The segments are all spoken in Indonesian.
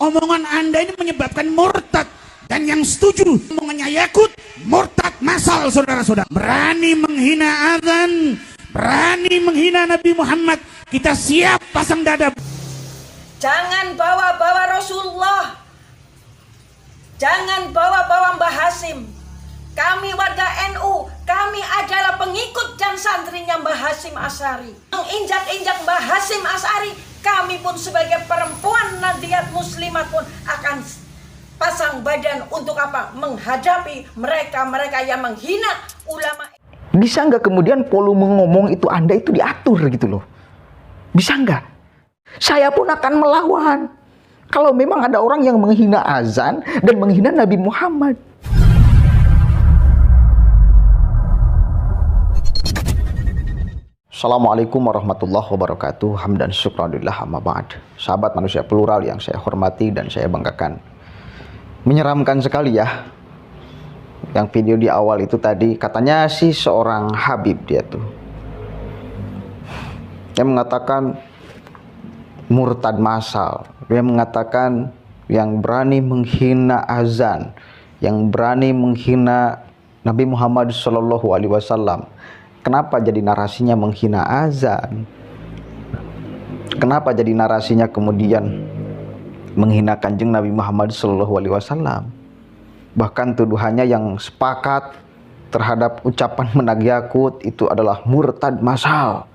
Omongan Anda ini menyebabkan murtad. Dan yang setuju omongannya Yakut, murtad massal, saudara-saudara. Berani menghina azan, berani menghina Nabi Muhammad, kita siap pasang dada. Jangan bawa-bawa Rasulullah, jangan bawa-bawa Mbah Hasyim. Kami warga NU, kami adalah pengikut dan santrinya Mbah Hasyim Asy'ari. Menginjak-injak Mbah Hasyim Asy'ari, kami pun sebagai perempuan Nadiyat Muslimat pun akan pasang badan untuk apa? Menghadapi mereka-mereka yang menghina ulama. Bisa nggak kemudian volume ngomong itu Anda itu diatur gitu loh? Bisa nggak? Saya pun akan melawan kalau memang ada orang yang menghina azan dan menghina Nabi Muhammad. Assalamualaikum warahmatullahi wabarakatuh. Hamdan syukranillah amma ba'd. Sahabat manusia plural yang saya hormati dan saya banggakan. Menyeramkan sekali ya. Yang video di awal itu tadi katanya sih seorang Habib dia tuh. Yang mengatakan murtad massal. Dia mengatakan yang berani menghina azan, yang berani menghina Nabi Muhammad SAW. Kenapa jadi narasinya menghina azan? Kenapa jadi narasinya kemudian menghina Kanjeng Nabi Muhammad SAW? Bahkan tuduhannya yang sepakat terhadap ucapan Menagyakut itu adalah murtad massal,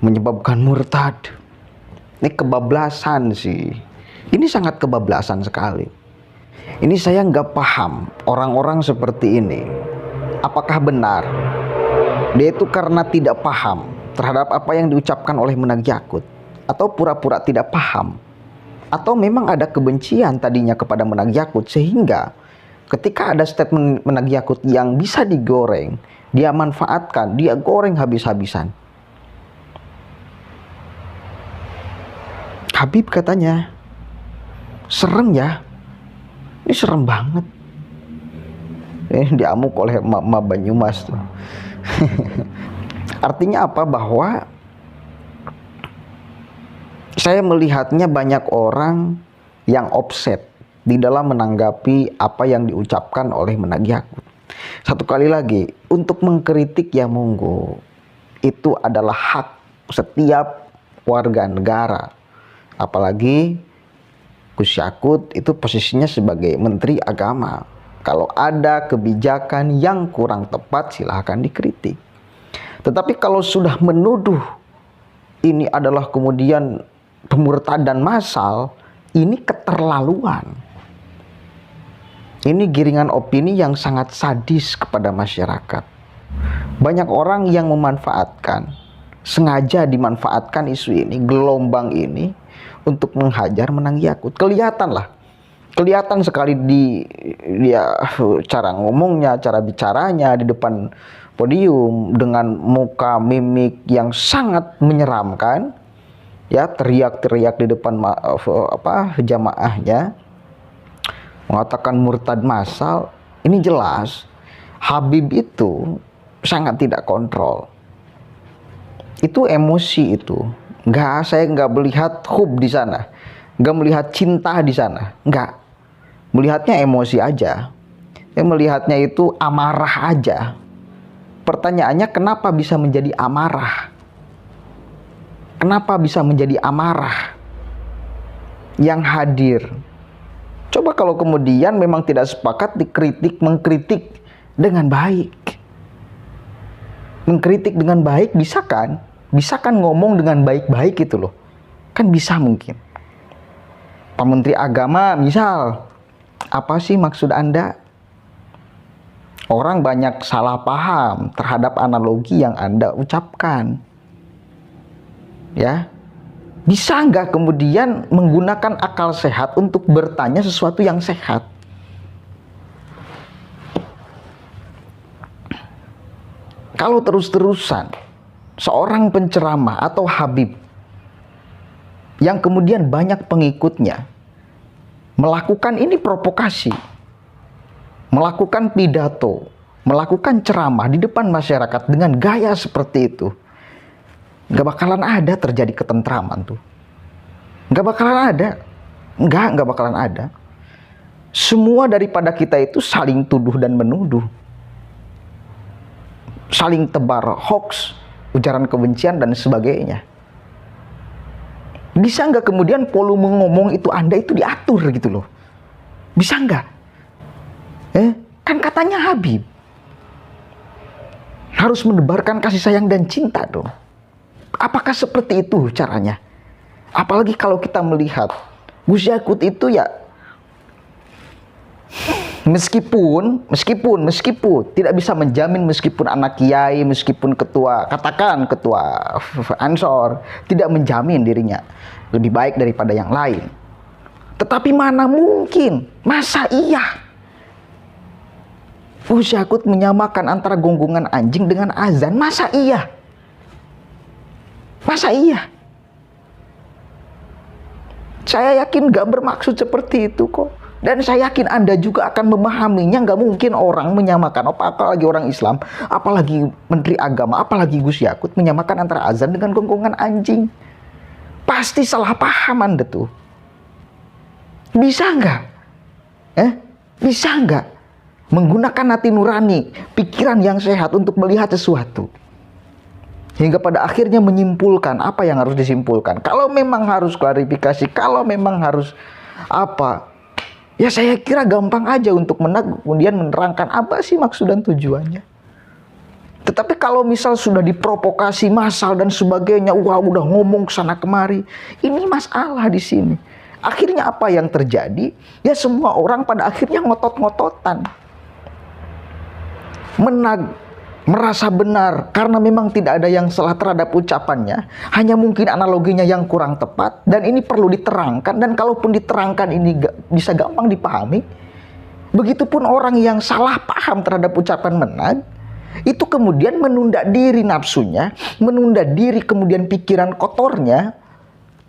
menyebabkan murtad. Ini kebablasan sih. Ini sangat kebablasan sekali. Ini saya nggak paham orang-orang seperti ini. Apakah benar dia itu karena tidak paham terhadap apa yang diucapkan oleh Menagyakut, atau pura-pura tidak paham, atau memang ada kebencian tadinya kepada Menagyakut sehingga ketika ada statement Menagyakut yang bisa digoreng, dia manfaatkan, dia goreng habis-habisan. Habib katanya, serem ya, ini serem banget. Diamuk oleh emak-emak Banyumas tuh. Artinya apa? Bahwa saya melihatnya banyak orang yang offset di dalam menanggapi apa yang diucapkan oleh Menagyakut. Satu kali lagi, untuk mengkritik ya monggo, itu adalah hak setiap warga negara. Apalagi Gus Yakut itu posisinya sebagai Menteri Agama. Kalau ada kebijakan yang kurang tepat, silahkan dikritik. Tetapi kalau sudah menuduh ini adalah kemudian pemurtadan massal, ini keterlaluan. Ini giringan opini yang sangat sadis kepada masyarakat. Banyak orang yang memanfaatkan, sengaja dimanfaatkan isu ini, gelombang ini, untuk menghajar Menagyakut. Kelihatan sekali di dia cara ngomongnya, cara bicaranya di depan podium dengan muka mimik yang sangat menyeramkan. Ya, teriak-teriak di depan jamaahnya, mengatakan murtad massal. Ini jelas Habib itu sangat tidak kontrol. Itu emosi itu. Saya nggak melihat hub di sana, nggak melihat cinta di sana, nggak. Melihatnya emosi aja. Melihatnya itu amarah aja. Pertanyaannya, kenapa bisa menjadi amarah? Kenapa bisa menjadi amarah yang hadir? Coba kalau kemudian memang tidak sepakat dikritik, mengkritik dengan baik. Mengkritik dengan baik bisa kan? Bisa kan ngomong dengan baik-baik gitu loh. Kan bisa mungkin. Pak Menteri Agama misal, apa sih maksud Anda? Orang banyak salah paham terhadap analogi yang Anda ucapkan. Ya, bisa nggak kemudian menggunakan akal sehat untuk bertanya sesuatu yang sehat? Kalau terus-terusan seorang penceramah atau Habib yang kemudian banyak pengikutnya melakukan ini provokasi, melakukan pidato, melakukan ceramah di depan masyarakat dengan gaya seperti itu, nggak bakalan ada terjadi ketentraman tuh. Nggak bakalan ada. Enggak bakalan ada. Semua daripada kita itu saling tuduh dan menuduh. Saling tebar hoax, ujaran kebencian dan sebagainya. Bisa nggak kemudian volume ngomong itu Anda itu diatur gitu loh? Bisa nggak? Kan katanya Habib harus menebarkan kasih sayang dan cinta dong. Apakah seperti itu caranya? Apalagi kalau kita melihat Gus Yakut itu ya, meskipun tidak bisa menjamin, meskipun anak kiai, meskipun ketua Ansor, tidak menjamin dirinya lebih baik daripada yang lain. Tetapi mana mungkin, masa iya Gus Yakut menyamakan antara gonggongan anjing dengan azan? Masa iya? Saya yakin gak bermaksud seperti itu kok. Dan saya yakin Anda juga akan memahaminya. Gak mungkin orang menyamakan, apalagi orang Islam, apalagi Menteri Agama, apalagi Gus Yakut menyamakan antara azan dengan gonggongan anjing. Pasti salah paham Anda tuh. Bisa nggak? Bisa nggak? Menggunakan hati nurani, pikiran yang sehat untuk melihat sesuatu. Hingga pada akhirnya menyimpulkan apa yang harus disimpulkan. Kalau memang harus klarifikasi, kalau memang harus apa, ya saya kira gampang aja untuk kemudian menerangkan apa sih maksud dan tujuannya. Tetapi kalau misal sudah diprovokasi massal dan sebagainya, wah udah ngomong kesana kemari, ini masalah di sini. Akhirnya apa yang terjadi? Ya semua orang pada akhirnya ngotot-ngototan. Merasa benar karena memang tidak ada yang salah terhadap ucapannya, hanya mungkin analoginya yang kurang tepat, dan ini perlu diterangkan, dan kalaupun diterangkan ini bisa gampang dipahami. Begitupun orang yang salah paham terhadap ucapan Menag, itu kemudian menunda diri nafsunya, menunda diri kemudian pikiran kotornya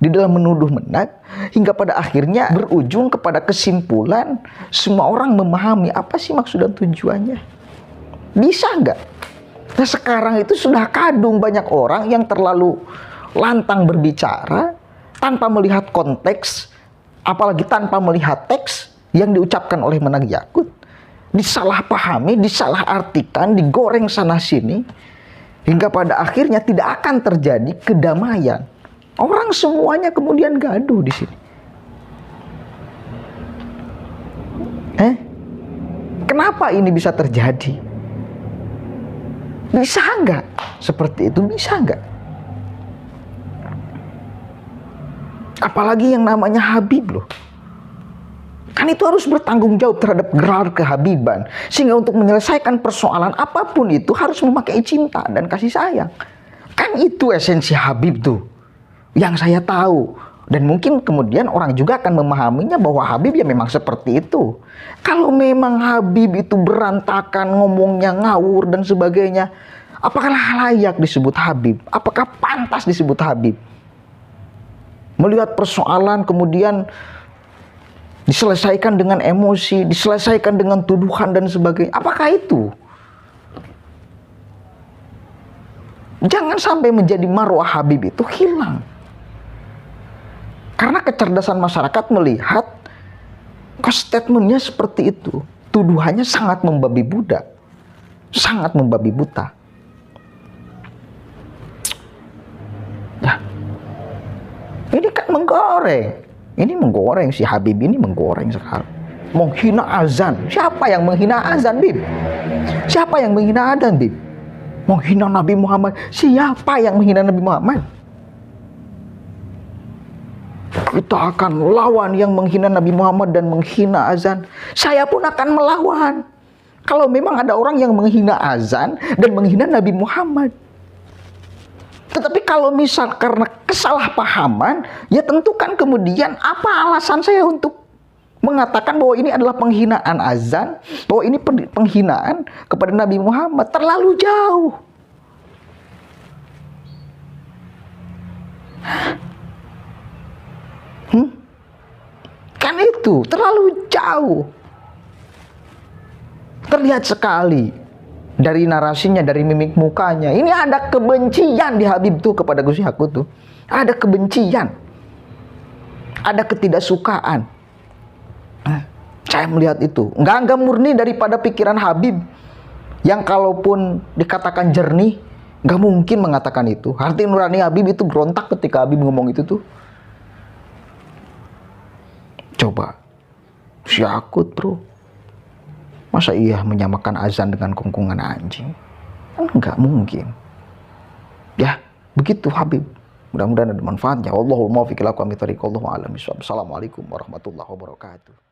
di dalam menuduh Menag, hingga pada akhirnya berujung kepada kesimpulan semua orang memahami apa sih maksud dan tujuannya. Bisa nggak? Nah sekarang itu sudah kadung banyak orang yang terlalu lantang berbicara tanpa melihat konteks, apalagi tanpa melihat teks yang diucapkan oleh Menag Yakut. Disalahpahami, disalahartikan, digoreng sana sini, hingga pada akhirnya tidak akan terjadi kedamaian. Orang semuanya kemudian gaduh di sini. Kenapa ini bisa terjadi? Bisa nggak seperti itu? Bisa nggak? Apalagi yang namanya Habib loh. Kan itu harus bertanggung jawab terhadap gelar kehabiban. Sehingga untuk menyelesaikan persoalan apapun itu harus memakai cinta dan kasih sayang. Kan itu esensi Habib tuh, yang saya tahu. Dan mungkin kemudian orang juga akan memahaminya bahwa Habib ya memang seperti itu. Kalau memang Habib itu berantakan, ngomongnya ngawur dan sebagainya, apakah layak disebut Habib? Apakah pantas disebut Habib? Melihat persoalan kemudian diselesaikan dengan emosi, diselesaikan dengan tuduhan dan sebagainya, apakah itu? Jangan sampai menjadi marwah Habib itu hilang. Karena kecerdasan masyarakat melihat statementnya seperti itu. Tuduhannya sangat membabi buta. Sangat membabi buta. Nah, ini kan menggoreng. Ini menggoreng, si Habib ini menggoreng sekali. Menghina azan. Siapa yang menghina azan, Bib? Siapa yang menghina azan, Bib? Menghina Nabi Muhammad. Siapa yang menghina Nabi Muhammad? Kita akan lawan yang menghina Nabi Muhammad dan menghina azan. Saya pun akan melawan kalau memang ada orang yang menghina azan dan menghina Nabi Muhammad. Tetapi kalau misal karena kesalahpahaman, ya tentu kan kemudian apa alasan saya untuk mengatakan bahwa ini adalah penghinaan azan, bahwa ini penghinaan kepada Nabi Muhammad. Terlalu jauh. Kan itu terlalu jauh. Terlihat sekali dari narasinya, dari mimik mukanya. Ini ada kebencian di Habib tuh kepada Gus Yakut tuh. Ada kebencian. ada ketidaksukaan. Saya melihat itu nggak murni daripada pikiran Habib, yang kalaupun dikatakan jernih, nggak mungkin mengatakan itu. Hati nurani Habib itu berontak ketika Habib ngomong itu tuh. Coba, si Yakut bro, masa iya menyamakan azan dengan kungkungan anjing? Nggak mungkin. Ya, begitu Habib. Mudah-mudahan ada manfaatnya. Wallahul muwaffiq ila aqwamit thoriq. Wallahu a'lam bishawab. Assalamualaikum warahmatullahi wabarakatuh.